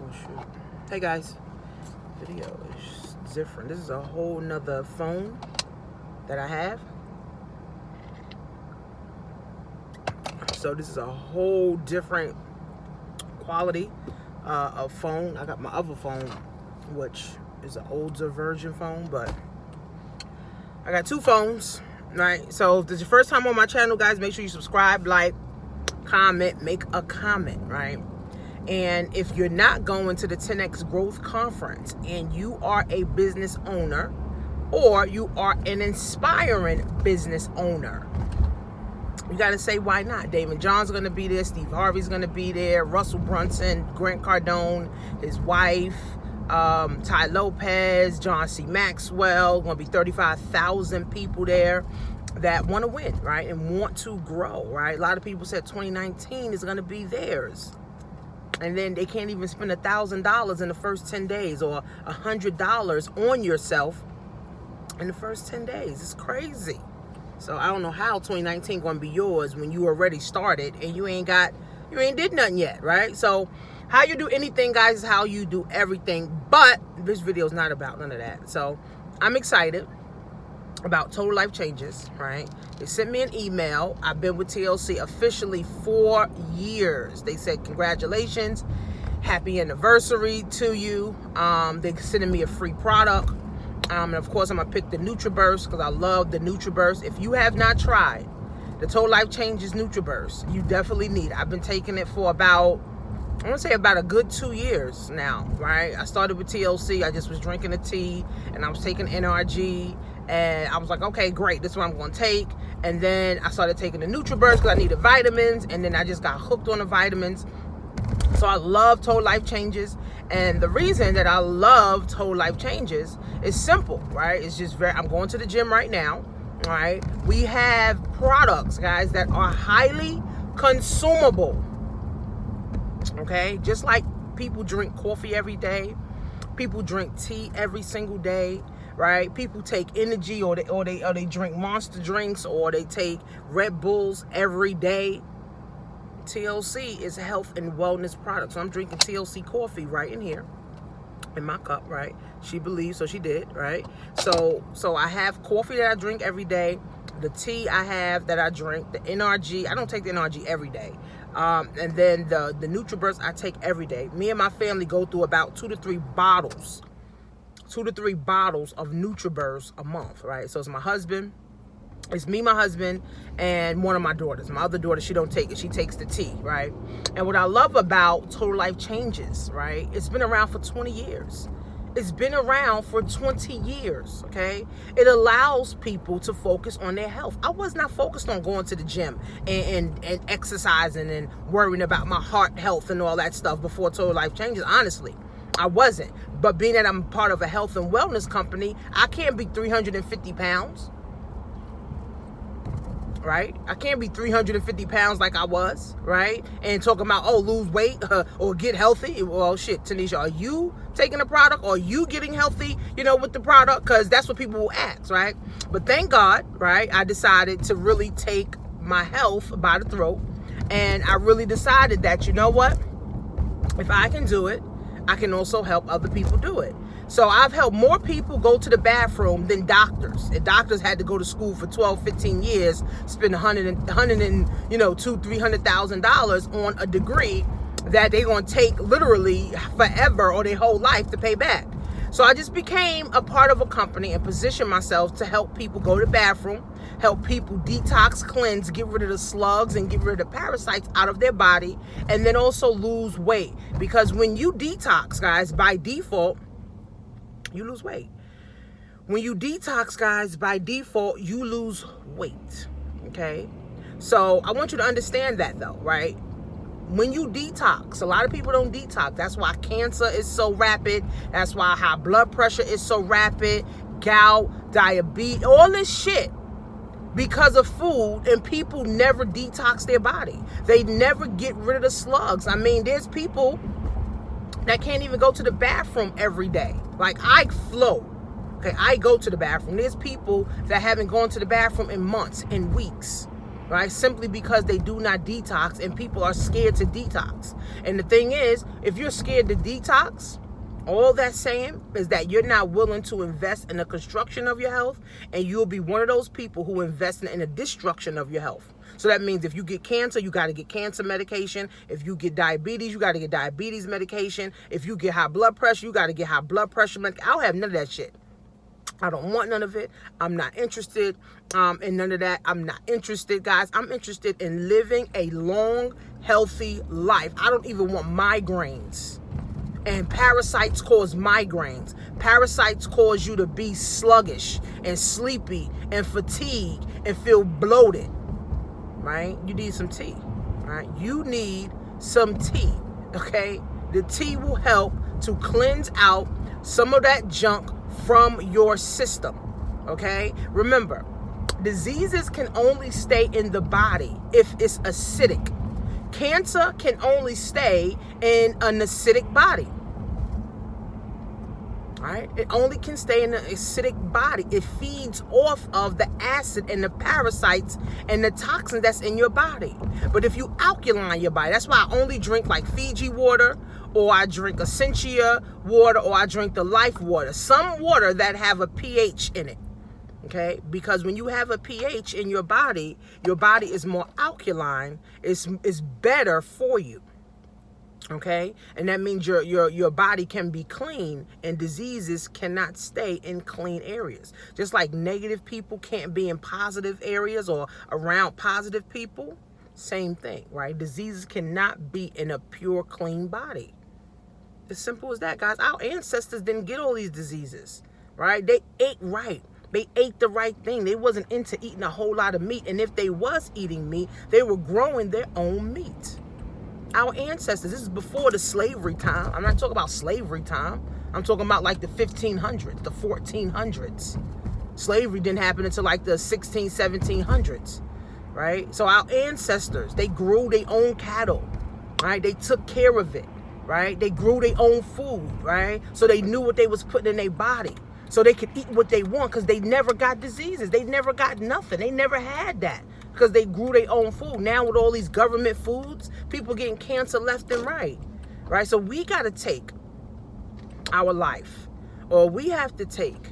Oh shoot. Hey guys, video is different. This is a whole nother phone that I have. So this is a whole different quality of phone. I got my other phone, which is an older version phone, but I got two phones, right? So if this is your first time on my channel, guys, make sure you subscribe, like, comment, make a comment, right? And if you're not going to the 10X Growth Conference and you are a business owner or you are an inspiring business owner, you got to say, why not? David John's going to be there. Steve Harvey's going to be there. Russell Brunson, Grant Cardone, his wife, Ty Lopez, John C. Maxwell. Going to be 35,000 people there that want to win, right? And want to grow, right? A lot of people said 2019 is going to be theirs. And then they can't even spend $1,000 in the first 10 days or $100 on yourself in the first 10 days. It's crazy. So I don't know how 2019 going to be yours when you already started and you ain't did nothing yet, right? So how you do anything, guys, is how you do everything. But this video is not about none of that. So I'm excited about Total Life Changes, right? They sent me an email. I've been with TLC officially 4 years. They said, congratulations, happy anniversary to you. They're sending me a free product. And of course, I'm gonna pick the NutriBurst because I love the NutriBurst. If you have not tried the Total Life Changes NutriBurst, you definitely need it. I've been taking it for about, I want to say about a good 2 years now, right? I started with TLC. I just was drinking a tea and I was taking NRG. And I was like, okay, great, this is what I'm going to take. And then I started taking the NutriBurst because I needed vitamins. And then I just got hooked on the vitamins. So I love Total Life Changes. And the reason that I love Total Life Changes is simple, right? It's just I'm going to the gym right now, right? We have products, guys, that are highly consumable, okay? Just like people drink coffee every day. People drink tea every single day. Right? People take energy or they drink Monster drinks or they take Red Bulls every day. TLC is a health and wellness product. So I'm drinking TLC coffee right in here in my cup, right? She believes, so she did, right? So I have coffee that I drink every day. The tea I have that I drink, the NRG, I don't take the NRG every day. And then the NutriBurst I take every day. Me and my family go through about 2 to 3 bottles. 2 to 3 bottles of NutriBurst a month, right? So it's my husband, it's me, my husband, and one of my daughters. My other daughter, she don't take it. She takes the tea, right? And what I love about Total Life Changes, right? It's been around for 20 years. It's been around for 20 years, okay? It allows people to focus on their health. I was not focused on going to the gym and exercising and worrying about my heart health and all that stuff before Total Life Changes, honestly. I wasn't. But being that I'm part of a health and wellness company, I can't be 350 pounds. Right? I can't be 350 pounds like I was, right? And talking about, oh, lose weight or get healthy. Well, shit, Tanisha, are you taking the product? Or are you getting healthy, with the product? Because that's what people will ask, right? But thank God, right, I decided to really take my health by the throat. And I really decided that, you know what? If I can do it, I can also help other people do it. So I've helped more people go to the bathroom than doctors. And doctors had to go to school for 12, 15 years, spend $300,000 on a degree that they're going to take literally forever or their whole life to pay back. So I just became a part of a company and positioned myself to help people go to the bathroom, help people detox, cleanse, get rid of the slugs and get rid of the parasites out of their body, and then also lose weight. Because when you detox, guys, by default, you lose weight. When you detox, guys, by default, you lose weight, okay? So I want you to understand that, though, right? When you detox, a lot of people don't detox. That's why cancer is so rapid. That's why high blood pressure is so rapid. Gout, diabetes, all this shit. Because of food, and people never detox their body. They never get rid of the slugs. I mean, there's people that can't even go to the bathroom every day. Like, I flow. Okay, I go to the bathroom. There's people that haven't gone to the bathroom in months, in weeks. right? Simply because they do not detox, and people are scared to detox. And the thing is, if you're scared to detox, all that's saying is that you're not willing to invest in the construction of your health, and you'll be one of those people who invest in the destruction of your health. So that means if you get cancer, you got to get cancer medication. If you get diabetes, you got to get diabetes medication. If you get high blood pressure, you got to get high blood pressure medication. I don't have none of that shit. I don't want none of it. I'm not interested in none of that. I'm not interested, guys. I'm interested in living a long, healthy life. I don't even want migraines. And parasites cause migraines. Parasites cause you to be sluggish and sleepy and fatigued and feel bloated, right? You need some tea, right? You need some tea, okay? The tea will help to cleanse out some of that junk from your system, okay? Remember, diseases can only stay in the body if it's acidic. Cancer can only stay in an acidic body. Right? It only can stay in an acidic body. It feeds off of the acid and the parasites and the toxins that's in your body. But if you alkaline your body, that's why I only drink like Fiji water, or I drink Essentia water, or I drink the Life water. Some water that have a pH in it. Okay? Because when you have a pH in your body is more alkaline. It's better for you. Okay, and that means your body can be clean, and diseases cannot stay in clean areas. Just like negative people can't be in positive areas or around positive people, same thing, right? Diseases cannot be in a pure, clean body. As simple as that, guys. Our ancestors didn't get all these diseases, right? They ate right. They ate the right thing. They wasn't into eating a whole lot of meat, and if they was eating meat, they were growing their own meat. Our ancestors, this is before the slavery time. I'm not talking about slavery time. I'm talking about like the 1500s, the 1400s. Slavery didn't happen until like the 16, 1700s, right? So our ancestors, they grew their own cattle, right? They took care of it, right? They grew their own food, right? So they knew what they was putting in their body. So they could eat what they want, because they never got diseases. They never got nothing. They never had that, because they grew their own food. Now with all these government foods, people getting cancer left and right, right? So we got to take our life, or we have to take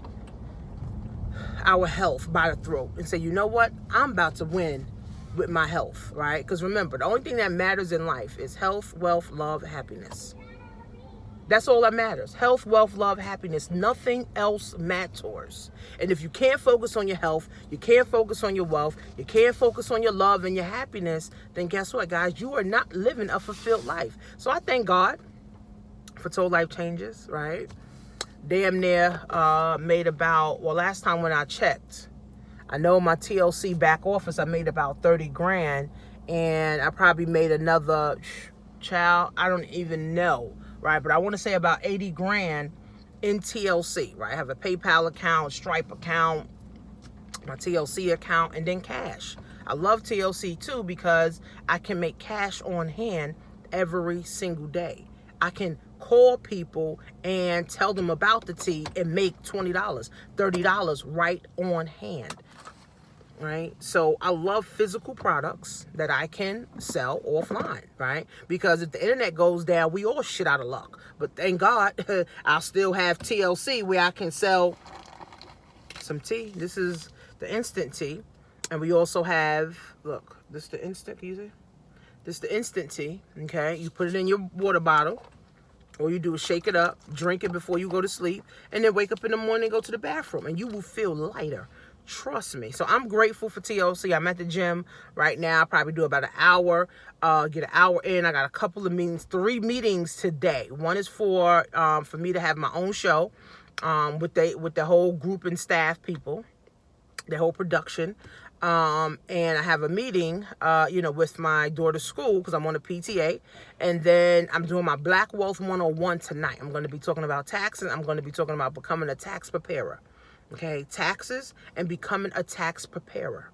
our health by the throat and say, you know what? I'm about to win with my health, right? Because remember, the only thing that matters in life is health, wealth, love, happiness. That's all that matters. Health, wealth, love, happiness. Nothing else matters. And if you can't focus on your health, you can't focus on your wealth, you can't focus on your love and your happiness, then guess what, guys? You are not living a fulfilled life. So I thank God for Total Life Changes, right? Damn near made about, well, last time when I checked, I know my TLC back office, I made about 30 grand, and I probably made another, child, I don't even know. Right, but I want to say about 80 grand in TLC, right? I have a PayPal account, Stripe account, my TLC account, and then cash. I love TLC too, because I can make cash on hand every single day. I can call people and tell them about the tea and make $20, $30 right on hand. Right? So I love physical products that I can sell offline, right? Because if the internet goes down, we all shit out of luck. But thank God, I'll still have TLC where I can sell some tea. This is the instant tea. And we also have, look, this is the instant, can you see? This is the instant tea, okay? You put it in your water bottle. All you do is shake it up, drink it before you go to sleep, and then wake up in the morning and go to the bathroom, and you will feel lighter. Trust me. So I'm grateful for TLC. I'm at the gym right now. I'll probably do about an hour, get an hour in. I got a couple of meetings, 3 meetings today. One is for me to have my own show with the whole group and staff people, the whole production. And I have a meeting, with my daughter's school, because I'm on a PTA. And then I'm doing my Black Wealth 101 tonight. I'm going to be talking about taxes. I'm going to be talking about becoming a tax preparer. Okay, taxes and becoming a tax preparer.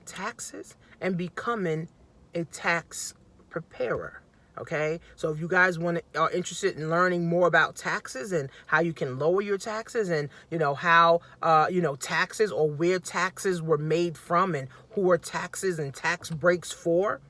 Taxes and becoming a tax preparer. Okay, so if you guys are interested in learning more about taxes and how you can lower your taxes, and how taxes, or where taxes were made from, and who are taxes and tax breaks for,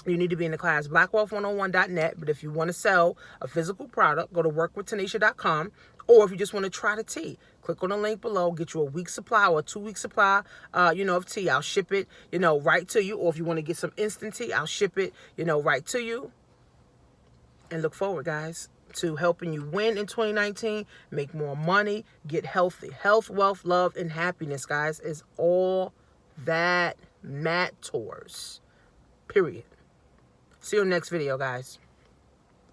you need to be in the class, blackwealth101.net. But if you want to sell a physical product, go to workwithtanisha.com. Or if you just want to try the tea, click on the link below, get you a week's supply or a 2-week supply, of tea. I'll ship it, right to you. Or if you want to get some instant tea, I'll ship it, right to you. And look forward, guys, to helping you win in 2019, make more money, get healthy. Health, wealth, love, and happiness, guys, is all that matters. Period. See you in the next video, guys.